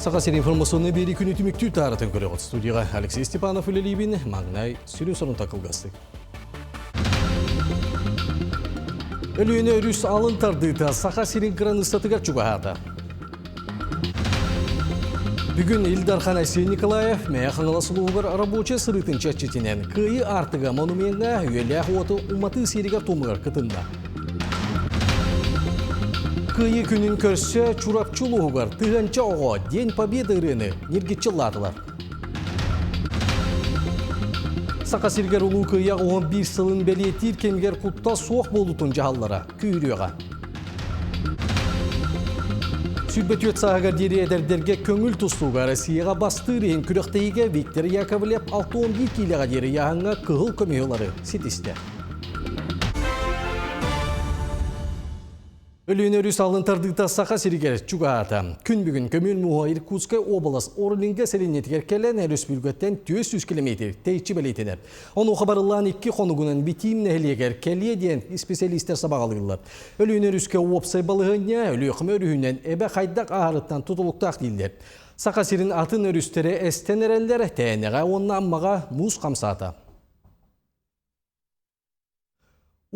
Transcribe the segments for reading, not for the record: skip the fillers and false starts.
Сақасыр информационный бері күні түміктүү таратын көріғыт. Студияға Алексей Степанов үлелейбін, маңнай сүрін сұрын тақылғасты. Өліені өріс алын тардыйта Сақасырын қыраныстатыға чуғағата. Бүгін Илдархан Асен Николаев мәяқаңаласылуғыр рабочий сырытын чәтчетінен күйі артыға монуменға үйелі оты уматы серіға томығар кытында. Күйі күнін көрсе чурапчылуғыр тығанча оға День Победы үрені нергетчіладылар. Сақасыргер ұлу күйяқ 11 сылын бәлеттер кемгер құтта соқ болутын жағаллара күйіріға. Сүрбетует сағағар дері әдердерге көңіл тұстуға Россияға бастырын күріқтейге Виктор Яковлев 6-11 келеға дері яғанға күғыл көмейлары сетісті. Өліен өріс алынтардыйта Сақасыргер чуғағата. Күн бүгін көмел мұға Иркутскай облас орыныңға сәленетігер кәлін әріс бүлгөттен 200 км тейчі бәлейтінер. Оны қабарылан 2 қонығынан бітейім нәхілегер кәлие ден специалистер сабағалығылар. Өліен өріске опсай балығыня өліқім өрігінен әбі қайдақ ағырыттан тұтылықтақ дейілдер. Сақасырын атын өрістері әстен әрәлдер тәйінеға онына аммаға мұз қамсата.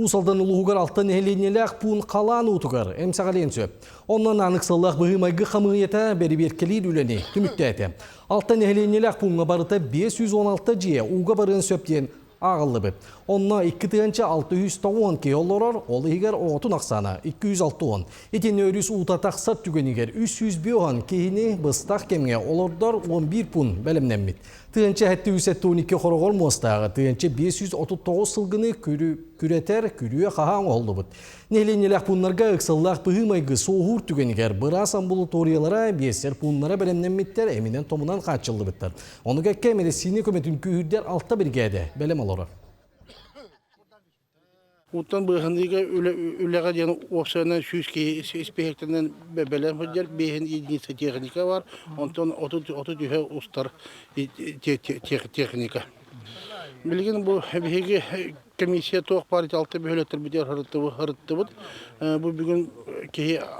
Усалдан ұлығығар алтын әленелік пұн қалан ұтығар, әмсағален сөп. Оннан анықсалақ бұғымайғы қамығыета бәрі беркелер үләне түмікті әті. Алтын әленелік пұнға барыта 516 жия ұға барын сөптен ағылы бұд. Онна 2-610 кейолларар, олы егер оғытын ақсана 260. Етен өріс ұта тақсат түгенігер 300 беуған кейіні бұстақ кемге олардар 11 пұн бәлімнәммет. Тыгынча әтті 312 қорғол мұстағы, тыгынча 539 сылғыны күретер, күріе қаған олды бұд. Нәленелік пұнларға ұқсаллақ бұғымайғы соғыр түгенігер бірас амбулаториялара, бесер пұнлара бәлемнәмметтер әмінен томынан қатшылды бұдтар. Оны кәккәмелі сіне көметін күйірдер алтта біргәді бәлем алары. Уттан бұғындыға үліға ден оқсанан сүйіске іспехектерінен бәлем бұдер, бейін единица техника бар, онтан 30 ұстар техника. Білген бұл бейге комиссия тоқ партия алты бөлеттер бідер ғырытты бұд. Бұл бүгін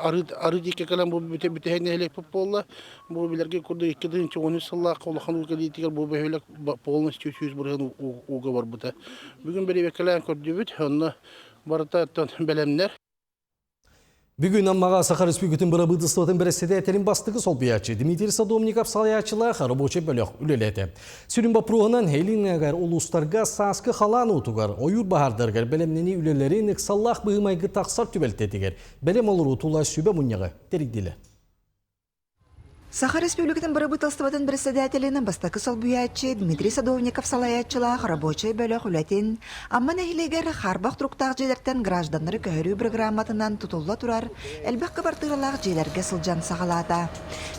ары деке қалан бұл бітәйін әлек бұп болла. Бұл білерге күрді 2-13 сыллақ олақан ұлға дейтігер бұл бәйелек полностью сүйіз бұрған ұға бар бұта. Бүгін бәрі бәкілән көрді бүт, онына барыта бәлемнер. Бүгін аммаға Саха Республикатын бұрабыдыстығын бірістеді әтерін бастығы сол биячы. Дмитрий Садомников салаячылар рабочий бөлік үлелеті. Сүрін бапруғынан Хейлинагар ұлыстарға сасқы қалан ұтығар, ойыр бағардырғар бәлемнені үлелерін ұқсаллақ бұғымайғы тақсар түбелтетігер. Бәлем олыр ұтула сүбе мұнyağı терекділі. Саха Республикатын бұрабыдыстығын бірістеді бастықы сол биячы Дмитрий Садовников салаячылар рабочий бөлік үлетін. Амма нәхилегер харбақ тұруқтақ желерттен гражданлары көхірі программатынан тұтулла тұрар, әлбәқ қабартығылақ желерге сылжан сағалата.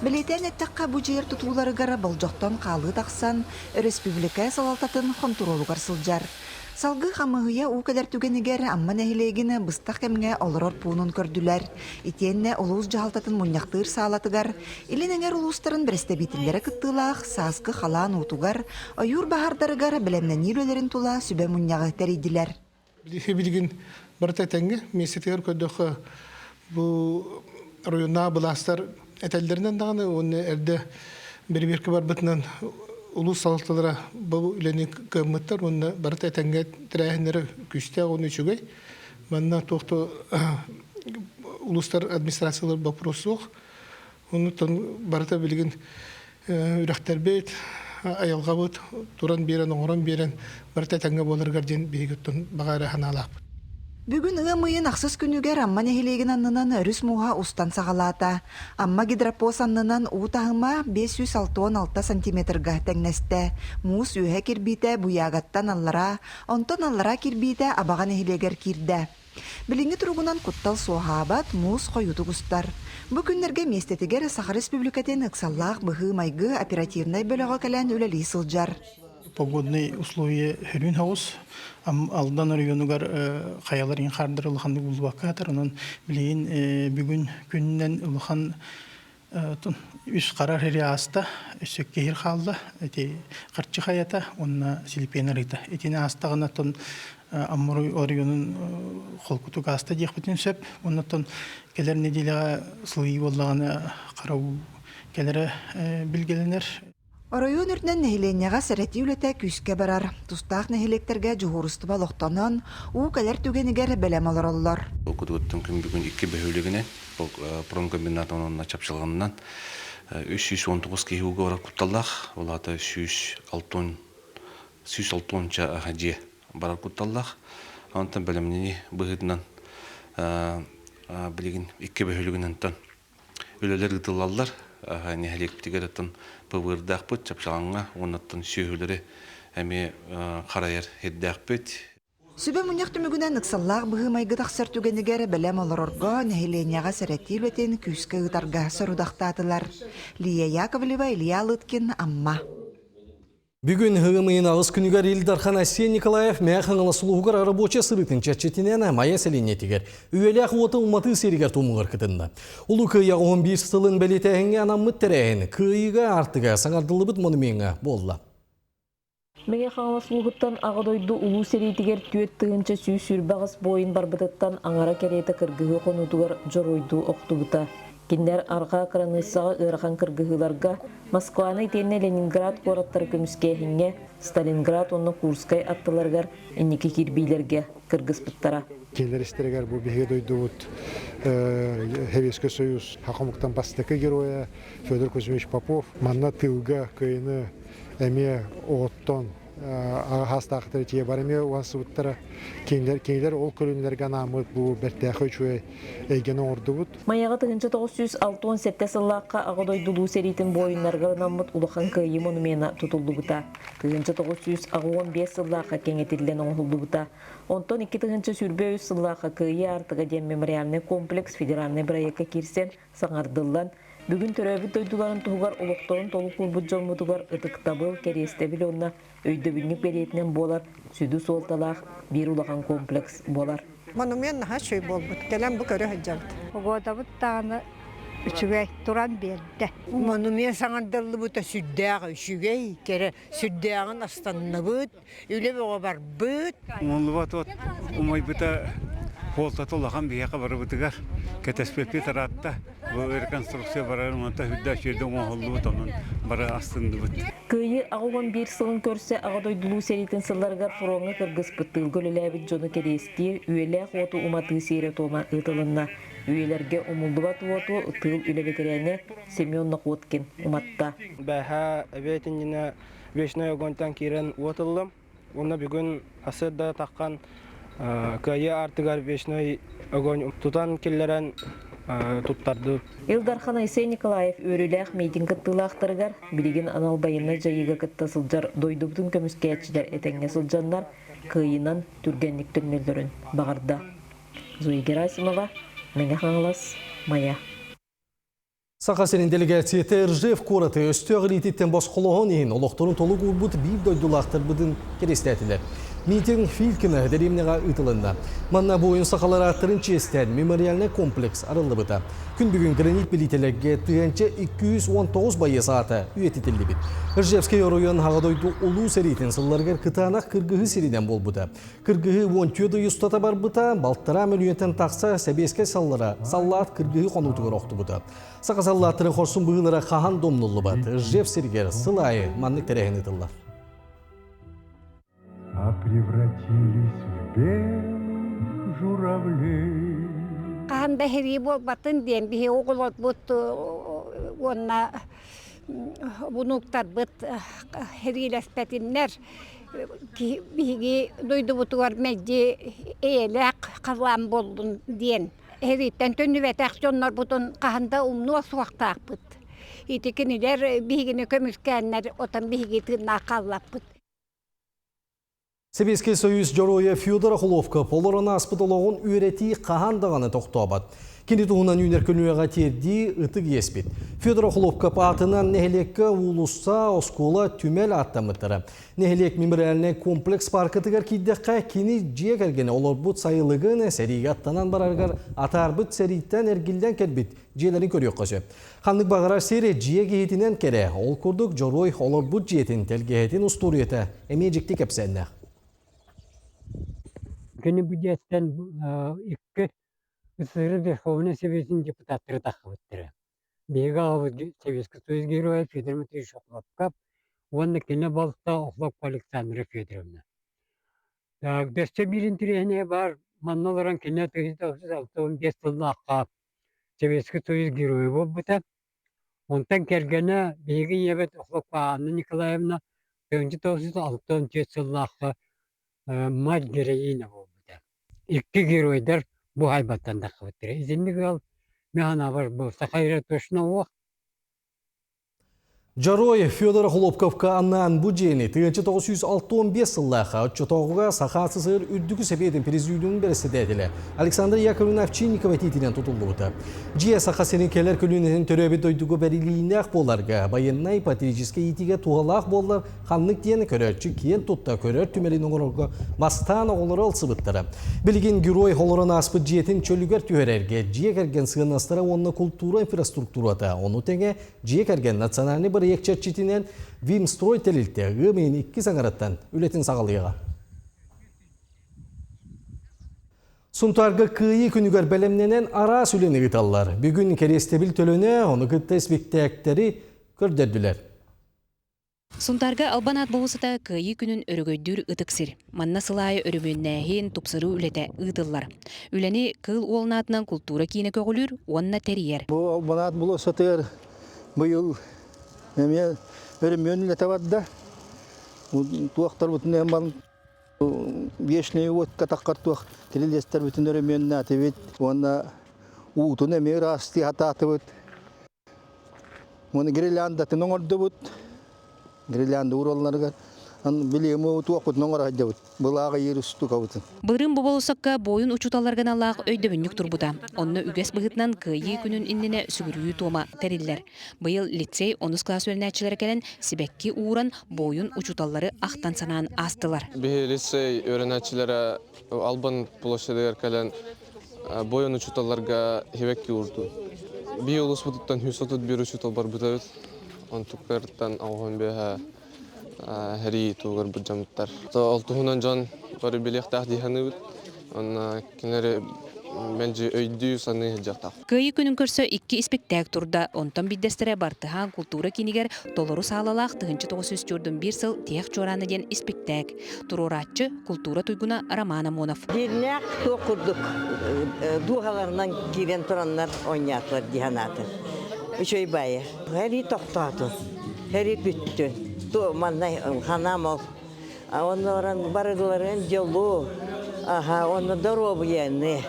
Білетен әттіққа бұ жер тұтуларығар болжоқтан қалы тақсан, республика салалтатын қонтуролуғар сылжар. Салғы қамығыя ұқылар түгенігер амма нәхилегіні бұстақ кәмге олырор пуынын көрділер. Итенне ұлуыз жағалтатын мұняқтыр сағалатығар, илінеңер ұлуыстарын бірісті бетілері күттілақ, сасқы қалан ұтуғар, ойыр бағардарығар білемнен үйлерін тұла сүбе мұнyağı тәрейділер. Білген барыта тәңге, месетігер көдіқі бұл районна бұластар әтәлдерінен дағаны, оны әрді бір-біркі бар бұтынан улус салатталара бұл үләне көміттар, оны барыта тәңге тірәйінері күшті оны үшігей. Манна тоқты улустар администрациялар бапросы оқ. Оны барыта білген үрәқтер бейт, аялға бұд, туран берен, оңыран берен, барыта тәңге болырғар ден бейгіттін бағары ханалақ. Бүгін ұғымыйын ақсыз күнігер амма нәхилеген аннынан өріс мұға ұстан сағалата. Амма гидропос аннынан ұтағыма 566 сантиметрға тәңнәсті. Мұс үйе кірбейті бұяғаттан аллара, онтан аллара кірбейті абаға нәхилегер кірді. Білінгі тұрғынан құттал соғабат мұс қойуды құстар. Бүгінлерге местетігер Саха Республикатын ұқсаллақ бұғы майғы оперативнай бөліға кәлән өлелі сылжар. Погодные условия хөрүн хаус алдан районугар каялар инхардыр улханды булбакатыр онун билейин бүгүн күннен улхан үс карар хериаста сөккеир халда эти кырчы хаята онна силипенерита этине астагынатон аммуру районун холкуту гаста дихбитин сөп оннотон келер неделяга слый боллаганы карау келері білгеленер. Оройун үрден нехиленняға сәрети үлеті күске барар. Тустақ нехилектерге жуғырыстыба лоқтанан, у кәлер түгенігер бәлем алар олар. Кудуттун күн бүгүн 2 бөлүгүнен промкомбинатынан чапчылганынан 319 кийүүгө барып кутталлах. Улаты 306 хажи барып кутталлах. Антан бәлемни быгытынан билигин 2 бөлүгүнен тан үлелер гытылаллар. Нехилектигерден пыбырдакпыт чапчылганга оннаттан сүйүлөрү эми карайыр хеддакпыт. Сүбе мұнyak түмігінен ықсаллақ бұғымайғы тақсар түгенігер бәлем оларорға нәхиленияға сәрәтті үлетін күскі ұтарға сұрудақтатылар. Лия Яковлева, Илья Лыткин, Амма. Бүгін ғымайын ағыз күнігер Илдархан Асен Николаев мәқаңылы сұлуғығыр рабочий сырытын чәтчетінен майя сәленетігер. Үйелі ақуаты ұматы серігер тумығыр кітінді. Улы күйі 11 сылын бәлетәңге анаммыт тәрәйін күйігі артыға саңардылы бұд мұнымеңі болды. Мәге қаңласылығыттан ағадойды ұлу серейтігер түйет тығынча сүй сүрбағыз бойын барбытыттан аңара кәреті кіргігі қонутығар жоройду оқтығыта. Кендер арға қыранысаға ұрақан кіргігіларға Москваны тенне Ленинград қораттар көміскәхінге, Сталинград оны Курскай аттыларғар әнекі кирбейлерге кіргіспіттара. Кендер істерігер бұл беге дойды бұд Хевескі Союз хақымықтан бастықы героя Федор Кузьмич Попов манна тылға көйіні әме оғыттон ағастақтыры тие бар әме уансыбыттары кейлер ол көрінлерге намыд бұл бәрттәқы үшуе әйгені орды бұд. Маяға тұғынша 967 сыллаққа ағадойдылу серейтін бойынларға намыд ұлыған күйі монумена тұтылды бұта. Тұғынша 915 сыллаққа кеңетілден оңылды бұта. Онтон 2 тұғынша сүрбе өз сыллаққа күйі артыға ден мемориальный комплекс федеральный проекқа кирсен саңардылдан. Бүгін төрәбіт өйділарын тұғығар ұлықтығын толық ұлбыт жолмұдығар ұтықтабыл кәрестәбіл онына өйдөбінік беретінен болар, сүді солталақ бір ұлаған комплекс болар. Монумен наға шөй болбыт, келен бұл көрі хыджабыт. Оғадабыт тағаны үшігей тұран берді. Монумен саңандылы бұта сүддәғы үшігей, кәрі сүддәғын астанны бұт, үлі бұға бар бұт. Монлы бат ұмай бұта қолтаты ұлаған бияқа бары бұтығар. Кәтәспепе таратта, бұл реконструкция барарын онта хүдді жердің оңғылы бұт, оның бары астынды бұт. Күйі ағуған бір сылын көрсе ағадойдылу серетін сылларғар фуроңы кыргыз бұттыл көлеләбіт жоны кәресті үйелі қоты ұматы сейрі тома ұтылынна. Үйелерге ұмылдыбат ұту ұтыл үлебетерәне Семен Нақуоткин ұматта. Бәха әбетініне вешной огонтан керен ұтылым. Оны бүгін асырда таққан күйі артығар вешной огонь тұтан келлерен туттарды. Илдархан Асен Николаев өріләқ мейтін кыттылақтырғар, білеген анал байына жайыға кытта сылжар дойдубдың көміскәтшілер әтәңге сылжанлар күйінан түргенлік түрмелдерін бағарда. Зоя Герасимова, Мәңе Қаңылас, Мая. Сақасының делегацияты Ржев қораты өстіғір ететтен басқылығын ең олықтырын толық ұлбұт бір дойдулақтыр бұдың керестәтілер. Митинг Филькина дәремнеға ұтылында. Манна бойын сақалар аттырын честен мемориальный комплекс арылды бұта. Күн бүгін гранит білетелерге түйенче 219 байы сааты үйететілді бит. Ржевский оройын хағадойды ұлу сәретін сылларғар қытанақ кыргығы сериден бол бұта. Кыргығы 14 ұстата бар бұта, балтыра мөлүйеттен тақса сәбеске саллат кыргығы қонутығыр оқты бұта. Сақа саллаттыры қорсын бұғылыра қахан домнулы бат. Ржев сергер сылайы маннық тәрәхін етілді. А превратились в белых журавлей. Қахан бәхері бол батын дем, бейі оғылот бұт, онна бұнуқтар бұт хериләспәтінлер, бейгі дойды бұтығар мәдде әйеләк қалам болдың ден. Хереттен төнні бәтәқ жонлар бұтын қаханда ұмну асуақтақ бұт. Етекінілер бейгіні көміскәнлер отан бейгі тыңна қалап бұт. Советский Союз Жороя Федор Холовка полорына аспытылығын үйреті қағандағаны тоқтуабад. Кенде туғынан үйнер көнуеға терді ұтық еспет. Федор Холовка патынан нәхелеккі улуса оскола түмел аттамыттыры. Нәхелек мемориальный комплекс паркытығар кейдіққа кені жиек әргені олар бұд сайылығын сәриге аттанан барарғар атар бұд сәриттен әргілден кәлбет жиелерін көрек қосы. Қандық бағарар сері жиек егетінен кәрі ол күрдік Жорой олар бұд жиетін тәлгеетін ұстуриеті әмейжікті кәпсәнді. Күні бүдеттен екі үсірі Верховный Советінің депутаттары тақыбыттыры. Бега Советский Союз героя Федор Дмитриевич Охлопков, он на кино болта Охлопка Александра Федоровна. Так, дәсте билин тирәһенә бар, манналаран кино 1965 еллакка Советский Союз герое булды. Онтан кергәнә беги ябет Охлопка Анна Николаевна 1966 еллакка мать героиня булды. Ике геройдар бу хайбаттан да хәтер. Изинлек ал механа бар бу сахайра точно о. Жарой Федор Хлопковка аннан буджени 1965 жыллаха отчетоғыға сақасы сыр үддігі сәбейдің президиумын председателі Александр Яковлевна Овчинникова титінен тұтылды бұты. Жия сақасының келер күлінен төрөбі дойдығы бәрілейіне ақ боларға, байынна ипатерическе итиге туғалақ болар, қанлық дені көрерчі кен тұтта көрер түмелін оңырға мастан оғылары алсы бұттары. Білген герой холорын аспыт жиетін чөлігер түйерерге, жия кәрген сығынастыра онына культура инфраструктурата, оны тәңе жия кәрген национальный екчерчитинен Вимстрой телилте ғымен 2 саңараттан үлетін сағалыға. Сунтарғы күйі күнігер бәлемненен ара сүлені ғыталар. Бүгін керестебіл төлөне оны ғытта спектактері көрдерділер. Сунтарга албанат болусыта күйі күнін өрігөйдүр ытықсыр. Манна сылайы өрімөннәхен тупсыру үлеті ұтылар. Үлені кыл олнатынан культура кейіне көгілір, онна тәрiyер. Бұл албанат болусытыр бұйыл Мен өрімөнілі тавадда. Туақтар бұтын әмбал вешней өтка таққар туақ телелестер бұтын өрімөніне атывет. Онна ұтын әме расты ататы бұт. Оны грилянда тының орды бұт. Грилянда ұраларғар. Билемі туақ бұтын оңыр айда бұт. Бұлаға ері үсті қабытын. Бұлырын бұбалысаққа бойын ұчуталарған алақ өйдөбіннік тұрбыда. Онны үгес бұғытнан күйі күнін инніне сүгірүйі тома тәрілер. Бұйыл лицей 10 класс өрнәтчілері кәлін Сибәкки уыран бойын ұчуталары ақтан санаан астылар. Бі лицей өрнәтчілері албан площадығыр кәлін бойын ұчуталарға Сибәкки уырды. Бі олыс бұтыттан 131 ұчутал бар бұтауыд. Он тұқтарыттан ауған бәға Хәри туғыр бұд жамыттар. Алтығынан жан бары белектақ дейханы бұд. Онна кенері мәнжі өйді саны жақтақ. Күйі күнін көрсі 2 спектак тұрда. Онтан биддестері бартыған культура кенігер толору сағалалақ 1941 сыл тех чораны ден спектак. Тұруратчы культура туйгуна Роман Амонов. Бернәк тоқырдық. Дуғаларынан керен тұранлар ойнатылар дейханаты. Үшөй байы. Хәри тоқтаты. Хәри бүтті. Маннай ханамол, онларан барыгларын делу, оны дорогу яны,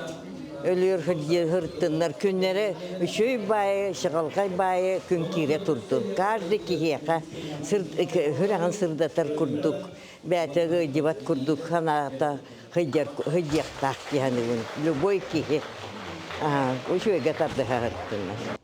өлür хырттынlar күннері үшөй байы, шығалқай байы күн кире тұрдық. Кажды кихеқа хүрағын сырдатар күрдік, бәтігі дебат күрдік, ханата хыдияқтақ киханы, любой кихе.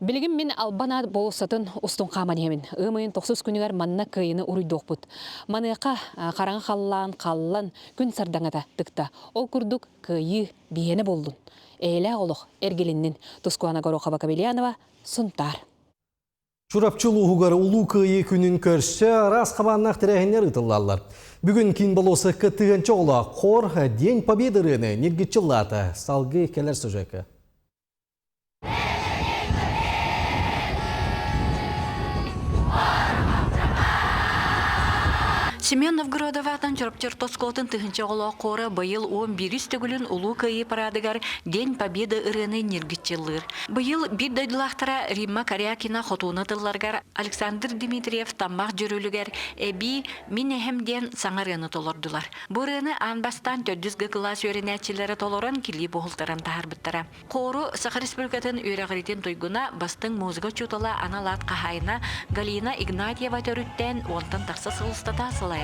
Білігім мен албанат болысатын ұстын қаман емін. Өмайын 90 күнігер манна күйіні ұрыйдық бұд. Маныға қараң қаллан күн сардаңата тықта. Ол күрдік күйі бейені болдың. Әйлі олық әргеліннің Тускуана Гороха Бакабелянова сұнтар. Чурапчылу ғығар ұлу күйі күнін көрсе, рас қабаннақ тірәхінер ұтылалар. Бүгін кейін болосы күттігінші ола қор День Победырыны нергетчіллаты. Салғы келер сөжекі. Семен Новгородоватан чорапчыр тосколтын тыгынча оло қоры байыл 11 төгілін ұлу күйі парадыгар День Победы ырыны нергітчелыр. Байыл бір дойдылақтыра Римма Карякина хотуны тылларгар Александр Дмитриев таммақ жүрілігер әбі мен әхемден саңарыны толордылар. Бұрыны анбастан 400 класс өрінәтчілері толоран килі бұғылтаран тахарбыттара. Қору Сақар Республикатын үйрағыритен тойгуна бастың музыка чутала аналат қахайна Галина Игнатьева төріттен онтан тақсы сылыстата сылай.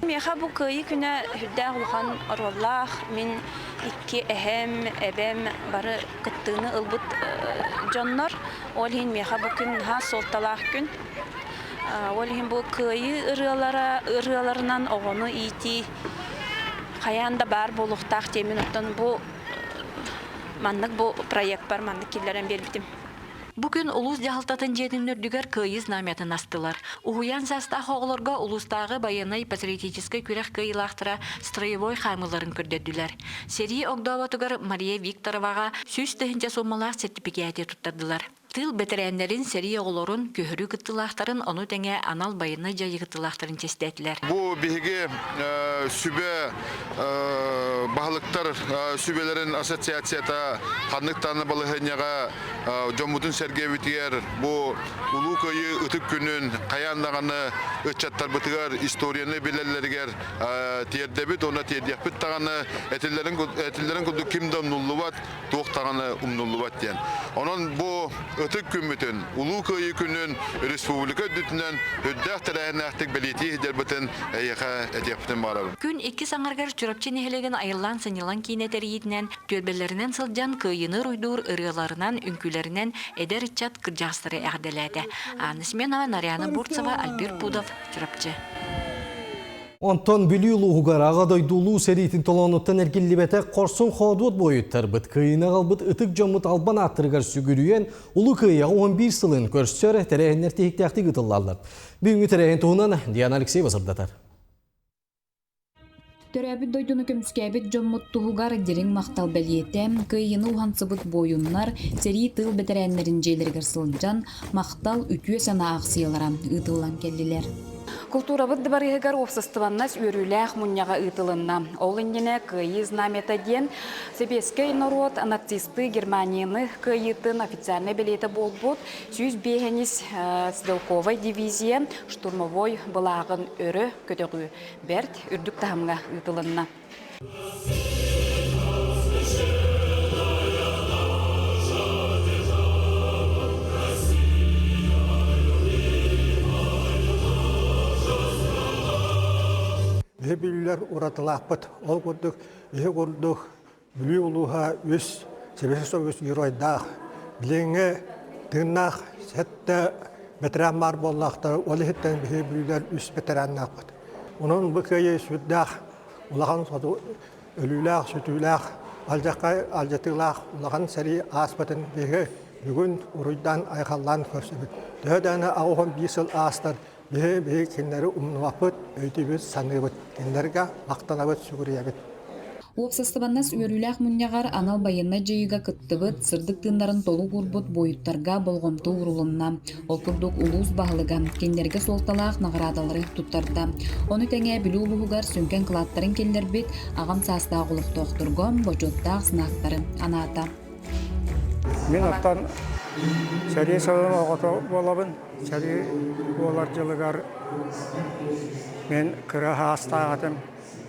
Меха бу күйі күні хүлді ұлған ороллақ, мен 2 әхем, әбәм бары күттіғіні ұлбыт жоннор. Олхин меха бу күн ха солталақ күн. Олхин бу күйі ұрыларынан оғыны ити қаянда бар болуқтақ темін ұқтан бу мандық бу проект бар, мандық келдерін бербітім. Бүгін улус жағалтатын жетінлердігер күйіз наметін астылар. Уғуян састақ оғылырға улустағы байынай патриотическай күрек күйілақтыра строевой қаймыларын көрдерділер. Сери оғдауатығыр Мария Виктороваға сүз тігінче сомалақ сертификаты тұттардылар. Тыл бетерәннәрин сәрия олорун көһөрү кыттылахтарын ону тәңе анал байына жайы кыттылахтарын тестәтләр. Бу биһиге сүбе баһалыктар сүбелерин ассоциацията ханныктаны балыһыняга жомутун сергебитер бу улуу көйү ытык күнүн каяндаганы ычаттар бытыгар историяны билелергер тиердебит оны тиердепит таганы этиллерин куду кимден нуллубат токтаганы умнуллубат ден. Онун бу ытык күмүтүн улуу көйү күнүн республика дүтүнөн өддөх терәһнәхтик белети дербитен эйха этептен барабы. Күн 2 саңаргар чурапчы нехелеген айыллан сынылан кинетериитнен төрбелеринен сылжан кыйыны руйдур ырыаларынан үнкүлеринен эдер ичат кыржастыры әгделәде. Анысменова Нарияна Бурцева, Альбер Пудов, чурапчы. Онтон бүлі ұлығығар ағадай дулу сәрейтін толонуттан әргеллебеті қорсын қодуыт бойыттар бұд. Кыйына қалбыт ұтық жомыт албан аттырғар сүгірүйен ұлы кыйя 11 сылын көрсір тәрәйінлер тейіктәқті ғытылалар. Бүгінгі тәрәйін туғынан Диана Алексеева сырдатар. Төрәбіт дойдуны көміскәбіт жоммут туғығар дерің мақтал бәлиетем, кыйыны ұғансыбыт бойынлар, сәрі тыл бәтәрәнлерін жейлергер сылжан, мақтал үтіе сана ақсиялара ұтылан келділер. Культурабыт дыбарыгар опсыстываннас өрүләх мунняга ытылынна. Ол инне кыйыз намета ден себескей народ нацисты Германияны кыйытын официальный билеты болбут. Сүз бехенис стрелковой дивизия штурмовой былагын өрө көтөгү берт үрдүк тахымга ытылынна. Билер уратылақпыт, ол көрдік, көрдік, бүлі ұлуға өз, себесі өз геройдақ, білеңе тыңнақ, сәтті бәтірән бар боллақтар, олы хеттен білер өз бәтірәннақпыт. Оның бұл көйе сүрдақ, ұлаған соты өліләқ, сүтіләқ, алжатылақ, ұлаған сәрі аспатын бегі бүгін ұрыйдан айқалдан көрсібіт. Дөдәні ағуын бейсіл астар, бе кендері умнуапыт, өйтібіт, саныбыт, кендерге мақтанабыт, сүгіребіт. Уақсастыбаннас өрүләқ мұнияғар анал байына жайыға кыттыбыт, сырдық тындарын толу құрбыт бойыттарға болғымты ұрылынна. Ол күрдік улуыз бағылыға, кендерге солталақ нағырадалары тұттарда. Оны тәңе білі ұлығығар сөнкен қылаттарын келдер бет, ағам састағы ұлықты оқтырғым, бөжоттақ сынақтары аната. Мен аттан сәрі сылын оғыты болабын. Сәрі олар жылығар мен кірі хастағатым.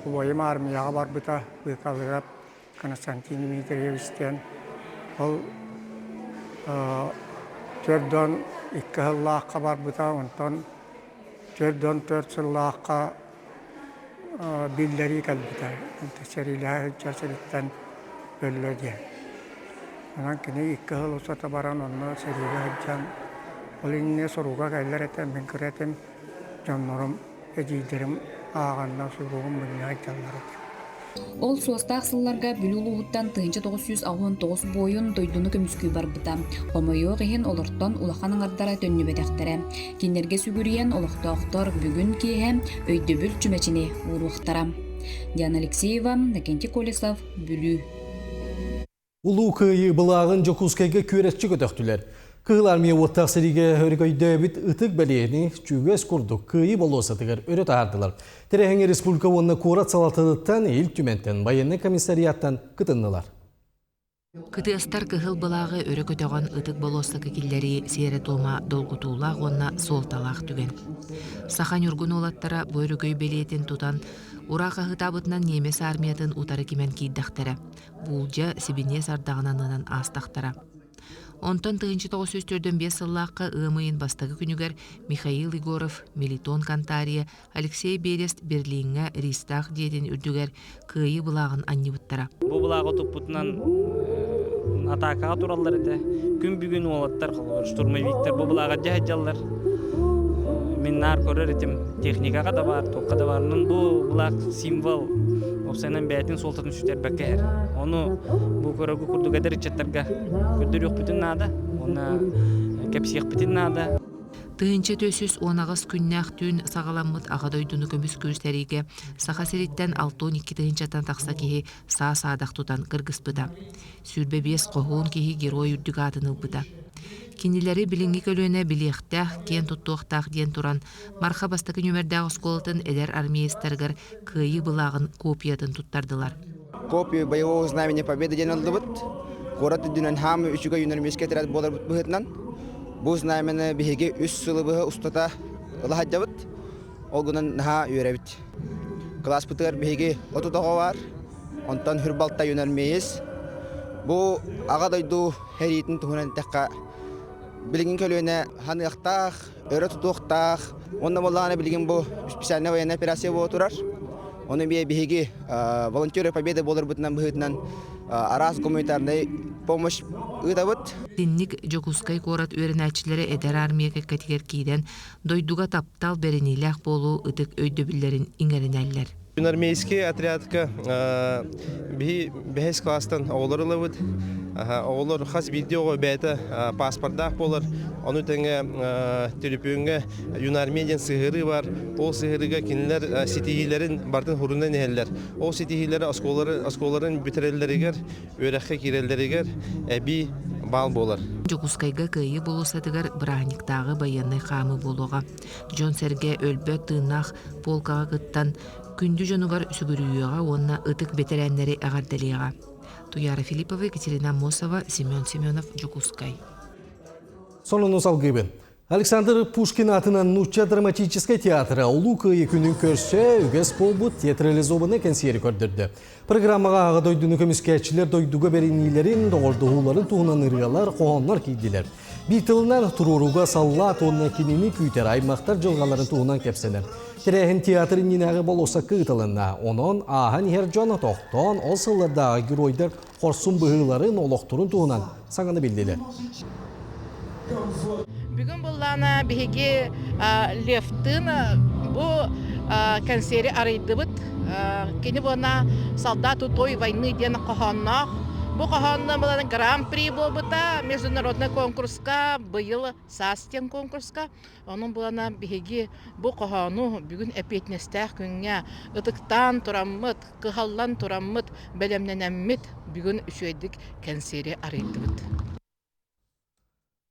Бойым армияға бар бұта бұйқалығап Константин Дмитриевичтен. Ол төрден 2 жыллаққа бар бұта, онтан төрден 4 жыллаққа білдері кәл бұта. Сәрілі жасырыттан бөлілді. Онан кіне 2 жыл ұсата баран онына сәрілі әджан. Ол инне соруға кәйлер әтен, мен кіретім, жонларым, әжейдерім ағанна сұғығым бұнына айталар әтен. Ол суастақ сылларға бүлі ұлығыттан 1969 бойын дойдуны көміскүй бар бұта. Омойуы ғейін олырттан улақаның ардара төнні бәдәқтірі. Кендерге сүгіріен олықты оқтар бүгін кейі өйді бүл чүмәчіне ұруқтара. Диана Алексеева, Накенти Колесов, бүлі. Улуу кыйы былағын жокускайга көретчі көтөктүлер. Кыылар мие оттақ сириге өргөйді бит ытык бәлейіні чүгөс күрдік кыйы болуысатығыр өрет ағардылар. Терехеңе республика онына курат салатыдыттан ел түментен байынны комиссарияттан кытыннылар. Кытыастар кыһыл былағы өрө көтөҕөн ытык болуостакы киллери сиэре туома долгутуулаах онна суолталаах түген. Сахан үргүн олаттара бу өрөгөй белиэтин тутан ураха хытабытынан немес армиятын утары кимен кийдахтара. Булжа сибине сардағананынан астахтара. Онтон 1945 сыллаққа ымыйын бастағы күнігер Михаил Егоров, Мелитон Кантария, Алексей Берест Берлинге Ристах дейден үрдігер кыйы бұлағын аннибыттара. Бұл бұлағы тұппытынан атакаға туралар еті. Күн бүгін олаттар қылыр, штурмовиктер бұл бұлаға жахаджалар. Мен нар көрер етім техникаға да бар, тоққа да бар. Бұл бұлақ символ. Опсайнан бәйтін солтатын сүтер бәкке әр. Оны бұл көрігі күрдігі әдір ичеттарға күрдір yok бүтін нада. Оны кәпсиек бүтін нада. Тыһынчы төсүс онағыз күннәқ түн сағаламмыт ағадойдуны көміс көрстериге саха сериттен 6-12 тыһынчатан тақса кеһи саа-саадақ тутан кыргыспыта. Сүрбе бес қоғуын кеһи герой үрдік атынылбыта. Кинилери билинги көлөне билиэхтэх, кен туттуохтаах диэн туран, марха бастакы нөмердäэх осколатын эдер армиестергер кыйы былаагын копиятын туттардылар. Копия боевого знамени Победы ден алдыбыт. Город дүнен хамы үчүгө юнермеске терат болар быһытнан. Бу знамени биһиги үс сылыбыһы устата ылахаджабыт. Ол гунан наха үйрәбит. Класс бытыгар биһиги отутого бар. Онтан хүрбалта юнермейес. Бу агадойду херитин туһунан тәкка билигин көлөне ханыктах, өрө тутуктах, онда болланы билигин бу специальный военная операция боло турар. Оны биһиги волонтеры Победы болар бутынан быһытынан арас гуманитарный помощь ыдабыт. Динник Жокускай корат өренәчиләре эдер армия кәттигер кийден дойдуга таптал берениләх болу ытык өйдөбүлләрин иңеренәлләр. Юнармейский отрядка бихес класстан ооларылыбыт. Оолар хас видеого бәйті паспорттақ болар. Оны тәңе түріпіңге юнармейден сығыры бар. Ол сығырыға кенілер сетихилерін бартын хұрындан әйелер. Ол сетихилері осколарын бүтірелерігер, өрәққа керелерігер әбі бал болар. Жокускайга кыйы болусатыгар Браниктағы баянный қамы болуға. Жон Серге өлбі тыынақ полкаға кыттан күнді жонугар сүгірүйеға, онна ытык бетерәннері ағарделеға. Туяра Филиппова, Екатерина Мосова, Семен Семенов, Жокускай. Сонун салгыбын. Александр Пушкин атынан Нучча драматический театры улуу кыйы күнүн көрсө, үгес болбут театрализобаны консери көрдүрдү. Программага агадойдуну көмүскәчилер дойдуга беренилерин, доғордуғуларын туғынан ыргалар, қоғанлар кейдилер. Bir tılından tururuga sallat onunla kinini küyter aymaqtar jılğaların tuğunan kepseler. Terehin teatrın yinağı bol osa kıtılına, onun ahan hercana toqton, o sıllardağı giroyder korsun bıhıların oloqturun tuğunan sağını bildiler. Bugün bullana bihigi leftin bu konseri araydıbıt. Kini bana солдату той войны ден қоғаннақ. Бұл қоғанна болан гран-при болбыта, международный конкурска, бұйыл састен конкурска. Оның болана бігеге бұл қоғану бүгін әпетнестәқ күнге ұтықтан тұрамыд, қығаллан тұрамыд, бәлемненәммет бүгін үшөйдік кәнсері арайдыбыд.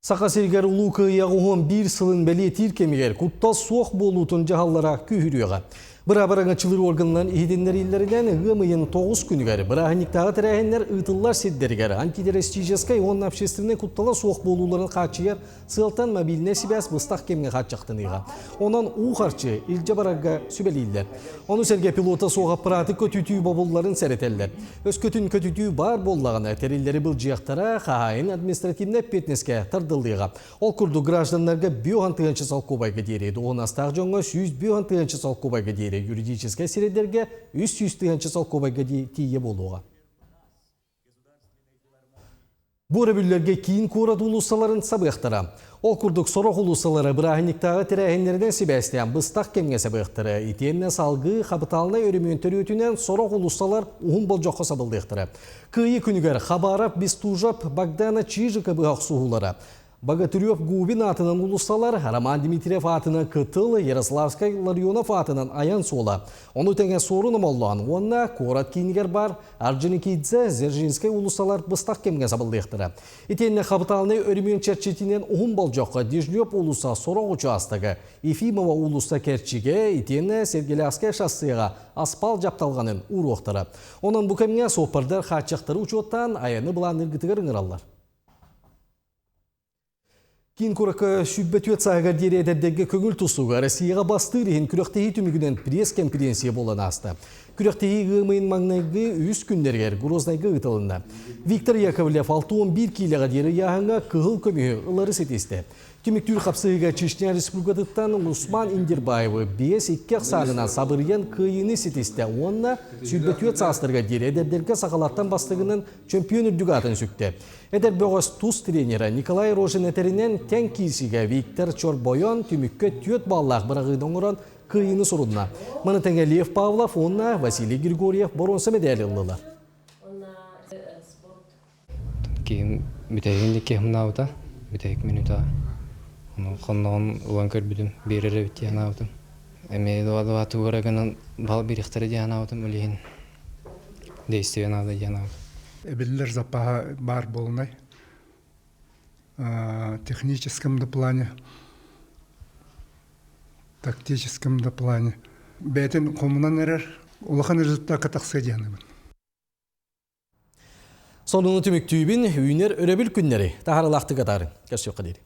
Сақа сергер улуу кыйягуғын бір сылын бәле тиркемегер кутта соқ болутын жағаллара күйіріға. Бұрабараңачылыр органларын ihedinlerillerinden ığımıyın 9 günügər, bırağıniktағы tərəhinlər ıtıllar sedderigər, antiterroristическай onun общественный kuttala soğuk bolulарын qaçıyar, sığıltan mobiline sibəs bыстaq kemge qaçaqtınıға. Ondan uğarçı ilce barağa sübeliyirlər. Onu serge pilota soğuk pratik kötütüyü babulların sərətəllər. Öz kötün kötütüyü bar bollağına terilleri bılcıyaqtara, xahayın administrativne petneske tardıldığa. Ol kurdu gражданларға biohantığınçı salkobayga dereydi. Ona stağconga 100 biohantığınçı salkobayga dereydi. Юридическая средерге 300 тыгынчы салковайга тие болуға. Бұл рәбүллерге кейін көрат улусаларын сабықтыра. Ол күрдік сорок улусалары бұрағыниктағы тірәхенлерден себәстен бұстақ кемге сабықтыры. Итенне салғы қабыталына өріментері өтінен сорок улусалар ұғын бол жоққа сабылдықтыры. Күйі күнігер Хабаров, Бестужап, Багдана, Чижика бұғақ суғылары. Богатырев Губин атынан улусалар, Роман Дмитриев атынан Кытыл, Ярославскай Ларионов атынан Аян Сола. Оны тәңе сорыны моллан, онна Корат кейінігер бар, Арджаникидзе, Зержинскай улусалар бұстақ кемге сабылдықтыры. Итенне қабыталыны өрімен черчетінен ұғын бол жоққа Дежлеп улуса сорок участығы, Ефимова улуса керчиге, итенне Сергелявскай шассыға аспал жапталғанын ұруқтыры. Онын бұл кемге соқпардар қачықтыры учоттан аяны бұлан үргітігер ыңыралар. Кин куракы шүббет сағығар дере әдердегі көңіл тұсуға Россияға бастыр ең күректегі түмігінен пресс-конференция болан асты. Күректегі ғымайын маңнайғы үз күндергер Грознайғы ұтылында. Виктор Яковлев 6-11 киліға дері яғыңа кығыл көмегі ұлары сетесті. Түміктүр қапсығыға Чечня Республикадықтан Усман Индербаевы 5-2 салынан сабырыян күйіні сетесті. Онна шүббет сағыстырға дере әдердерге сақалаттан бастығының чемпион үрдігі сүкті. Эдер бөгөс туз тренера Николай Рожин әтерінен тән кейсіге Виктор Чорбойон түмікке түйет баллақ бірағыдың ұран күйіні сұрынна. Мұны тәңе Лев Павлов, онна Василий Григорьев боронса медалі ұлылар. Кейін бүтәйгенде кем науыта, бүтәйік минута Қоннағын уан көрбүдім, берері бітті янабытым. Әме дуады көрігінің бал беріктері де янабытым, өлейін дейсті янабыды янабытым. Эбеллер запаха бар болнай. Техническом плане, тактическом плане. Бәтін қомынан әрер, олақан результат қатақсы дейінімін. Сонуны түміктүйбін үйінер өребіл күннері тағарылақты қатарын. Көрсек қадейді.